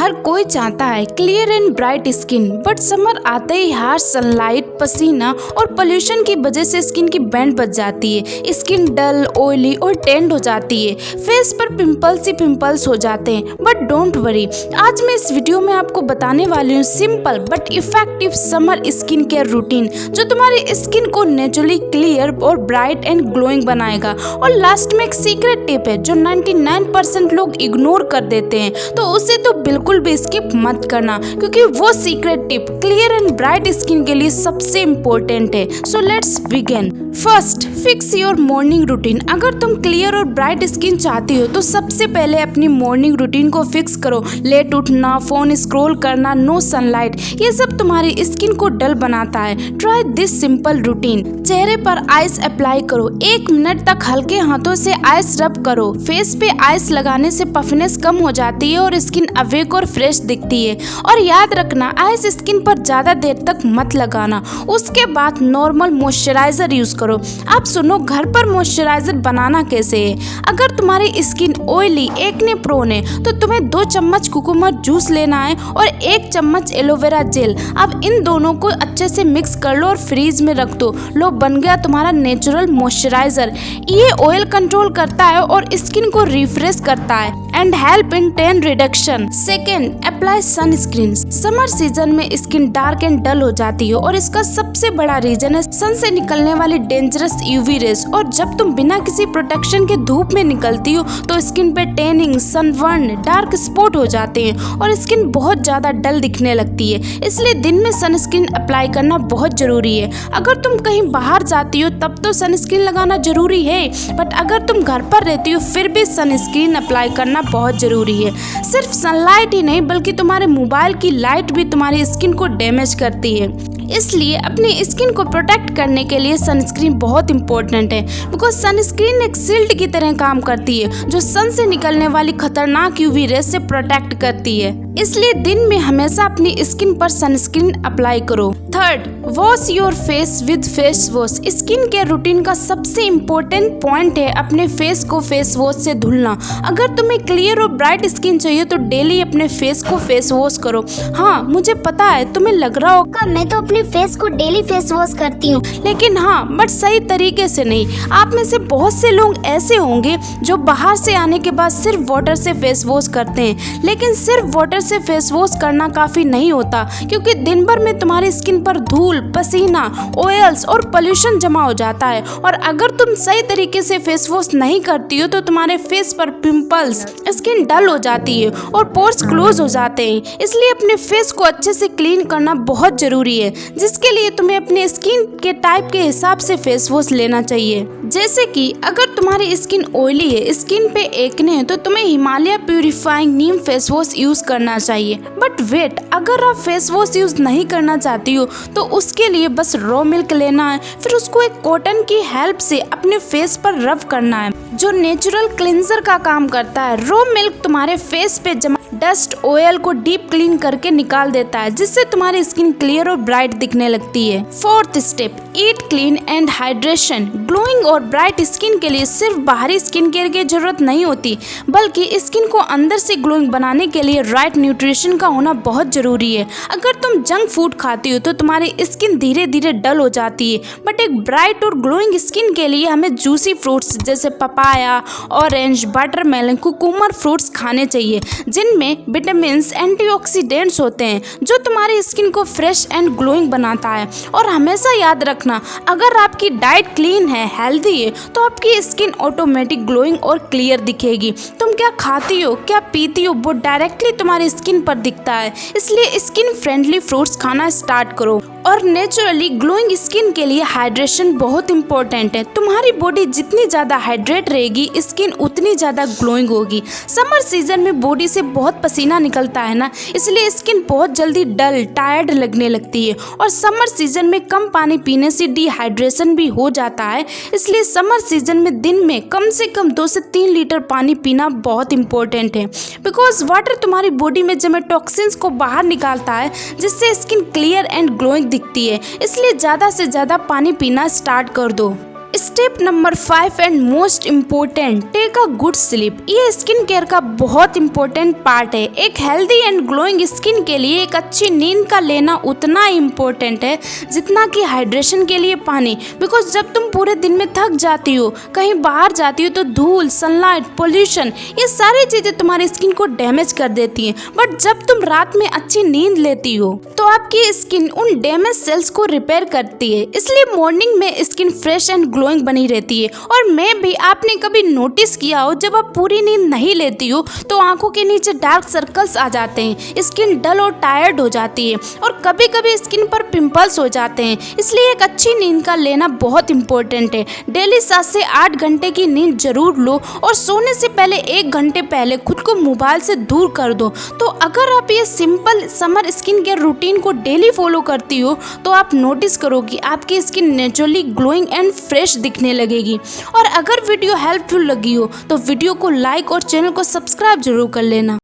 हर कोई चाहता है clear and bright skin, but summer आते ही हार्श सनलाइट, पसीना और पोल्यूशन की वजह से स्किन की बैंड बच जाती है। स्किन डल, ऑयली और टेंड हो जाती है। फेस पर पिंपल्स ही पिंपल्स हो जाते हैं। बट डोंट वरी, आज मैं इस वीडियो में आपको बताने वाली हूँ simple but effective summer skin care routine, जो तुम्हारी स्किन को नेचुरली क्लियर और ब्राइट एंड ग्लोइंग बनाएगा। और लास्ट में एक सीक्रेट टिप है जो 99% लोग इग्नोर कर देते हैं, तो उसे तो बिल्कुल भी स्किप मत करना, क्योंकि वो secret tip clear and bright skin के लिए सबसे इम्पोर्टेंट है। So let's begin. First, fix your morning routine. अगर तुम क्लियर और ब्राइट स्किन चाहती हो तो सबसे पहले अपनी मॉर्निंग रूटीन को फिक्स करो। लेट उठना, फोन स्क्रॉल करना, नो सनलाइट, ये सब तुम्हारी स्किन को डल बनाता है। Try this simple routine. चेहरे पर आइस अप्लाई करो। 1 मिनट तक हल्के हाथों से आइस रब करो। फेस पे आइस लगाने से पफनेस कम हो जाती है और स्किन अवेक और फ्रेश दिखती है। और याद रखना, आइस स्किन पर ज्यादा देर तक मत लगाना। उसके बाद नॉर्मल मॉइस्चराइजर यूज करो। अब सुनो, घर पर मॉइस्चराइजर बनाना कैसे है। अगर तुम्हारी स्किन ऑयली, एक्ने प्रोन है तो तुम्हें 2 चम्मच कुकुम्बर जूस लेना है और 1 चम्मच एलोवेरा जेल। अब इन दोनों को अच्छे से मिक्स कर लो और फ्रीज में रख दो। लो, बन गया तुम्हारा नेचुरल मॉइस्चराइजर। ये ऑयल कंट्रोल करता है और स्किन को रिफ्रेश करता है and help in tan reduction. Second, apply sunscreen. Summer season में स्किन डार्क एंड डल हो जाती है और इसका सबसे बड़ा रीजन है सन से निकलने वाली डेंजरस यूवी रेज। और जब तुम बिना किसी प्रोटेक्शन के धूप में निकलती हो तो स्किन पे टैनिंग, सनबर्न, डार्क स्पॉट हो जाते हैं और स्किन बहुत ज्यादा डल दिखने लगती है। इसलिए दिन में सनस्क्रीन अप्लाई करना बहुत जरूरी है। अगर तुम कहीं बाहर जाती हो तब तो सनस्क्रीन लगाना जरूरी है, बट अगर तुम घर पर रहती हो फिर भी सनस्क्रीन अप्लाई करना बहुत जरूरी है। सिर्फ सनलाइट ही नहीं बल्कि तुम्हारे मोबाइल की लाइट भी तुम्हारी स्किन को डैमेज करती है। इसलिए अपनी स्किन को प्रोटेक्ट करने के लिए सनस्क्रीन बहुत इंपॉर्टेंट है, बिकॉज सनस्क्रीन एक शील्ड की तरह काम करती है जो सन से निकलने वाली खतरनाक यूवी रेज से प्रोटेक्ट करती है। इसलिए दिन में हमेशा अपनी स्किन पर सनस्क्रीन अप्लाई करो। Third, wash your face with face wash. Skin care routine का सबसे इम्पोर्टेंट पॉइंट है अपने फेस को फेस वॉश से धुलना। अगर तुम्हें क्लियर और ब्राइट स्किन चाहिए तो डेली अपने फेस को फेस वॉश करो। हाँ, मुझे पता है तुम्हें लग रहा होगा मैं तो अपने फेस को डेली फेस वॉश करती हूँ, लेकिन हाँ, बट सही तरीके से नहीं। आप में से बहुत से लोग ऐसे होंगे जो बाहर से आने के बाद सिर्फ वाटर से फेस वॉश करते हैं, लेकिन सिर्फ वाटर से फेस वॉश करना काफी नहीं होता, क्योंकि दिन भर में तुम्हारी स्किन पर धूल, पसीना, ऑयल्स और पोल्यूशन जमा हो जाता है। और अगर तुम सही तरीके से फेस वॉश नहीं करती हो तो तुम्हारे फेस पर पिंपल्स, स्किन डल हो जाती है और पोर्स क्लोज हो जाते हैं। इसलिए अपने फेस को अच्छे से क्लीन करना बहुत जरूरी है, जिसके लिए तुम्हें अपने स्किन के टाइप के हिसाब से फेस वॉश लेना चाहिए। जैसे कि अगर तुम्हारी स्किन ऑयली है, स्किन पे एक्ने है, तो तुम्हें हिमालय प्यूरिफाइंग नीम फेस वॉश यूज करना चाहिए। बट वेट, अगर आप फेस वॉश यूज नहीं करना चाहती हो तो उसके लिए बस रॉ मिल्क लेना है, फिर उसको एक कॉटन की हेल्प से अपने फेस पर रब करना है, जो नेचुरल क्लींजर का काम करता है। रॉ मिल्क तुम्हारे फेस पे जमा डस्ट, ऑयल को डीप क्लीन करके निकाल देता है, जिससे तुम्हारी स्किन क्लियर और ब्राइट दिखने लगती है। Fourth step, eat clean and hydration. Glowing और ब्राइट स्किन के लिए सिर्फ बाहरी स्किन केयर की जरूरत नहीं होती, बल्कि स्किन को अंदर से ग्लोइंग बनाने के लिए राइट न्यूट्रिशन का होना बहुत जरूरी है। अगर तुम जंक फूड खाती हो तो तुम्हारी स्किन धीरे धीरे डल हो जाती है, बट एक ब्राइट और ग्लोइंग स्किन के लिए हमें जूसी फ्रूट्स जैसे papaya, orange, watermelon, cucumber fruits खाने चाहिए, जिनमें विटामिन, एंटीऑक्सीडेंट्स होते हैं, जो तुम्हारी स्किन को फ्रेश एंड ग्लोइंग बनाता है। और हमेशा याद रखना, अगर आपकी डाइट क्लीन है, हेल्दी है, तो आपकी स्किन ऑटोमेटिक ग्लोइंग और क्लियर दिखेगी। तुम क्या खाती हो, क्या पीती हो, वो डायरेक्टली तुम्हारी स्किन पर दिखता है। इसलिए स्किन फ्रेंडली फ्रूट्स खाना स्टार्ट करो। और नेचुरली ग्लोइंग स्किन के लिए हाइड्रेशन बहुत इंपॉर्टेंट है। तुम्हारी बॉडी जितनी ज़्यादा हाइड्रेट रहेगी, स्किन उतनी ज़्यादा ग्लोइंग होगी। समर सीजन में बॉडी से बहुत पसीना निकलता है ना, इसलिए स्किन बहुत जल्दी डल, टायर्ड लगने लगती है। और समर सीजन में कम पानी पीने से डिहाइड्रेशन भी हो जाता है। इसलिए समर सीजन में दिन में कम से कम 2 से 3 लीटर पानी पीना बहुत इंपॉर्टेंट है, बिकॉज वाटर तुम्हारी बॉडी में जमे टॉक्सिन्स को बाहर निकालता है, जिससे स्किन क्लियर एंड ग्लोइंग दिखती है। इसलिए ज़्यादा से ज़्यादा पानी पीना स्टार्ट कर दो। Step number 5 and most important, take a good sleep. ये स्किन केयर का बहुत इंपॉर्टेंट पार्ट है। एक हेल्दी एंड ग्लोइंग स्किन के लिए एक अच्छी नींद का लेना उतना इम्पोर्टेंट है जितना कि हाइड्रेशन के लिए पानी। बिकॉज जब तुम पूरे दिन में थक जाती हो, कहीं बाहर जाती हो, तो धूल, सनलाइट, पोल्यूशन, ये सारी चीज़ें तुम्हारी स्किन को डैमेज कर देती हैं। बट जब तुम रात में अच्छी नींद लेती हो तो आपकी स्किन उन डैमेज सेल्स को रिपेयर करती है। इसलिए मॉर्निंग में स्किन फ्रेश एंड ग्लोइंग बनी रहती है। और मैं भी, आपने कभी नोटिस किया हो जब आप पूरी नींद नहीं लेती हो तो आंखों के नीचे डार्क सर्कल्स आ जाते हैं, स्किन डल और टायर्ड हो जाती है और कभी कभी स्किन पर पिंपल्स हो जाते हैं। इसलिए एक अच्छी नींद का लेना बहुत इंपॉर्टेंट है। डेली 7 से 8 घंटे की नींद जरूर लो और सोने से पहले 1 घंटे पहले खुद को मोबाइल से दूर कर दो। तो अगर आप ये simple summer skin care routine को डेली फॉलो करती हो तो आप नोटिस करोगी आपकी skin naturally glowing and fresh दिखने लगेगी। और अगर वीडियो हेल्पफुल लगी हो तो वीडियो को लाइक और चैनल को सब्सक्राइब जरूर कर लेना।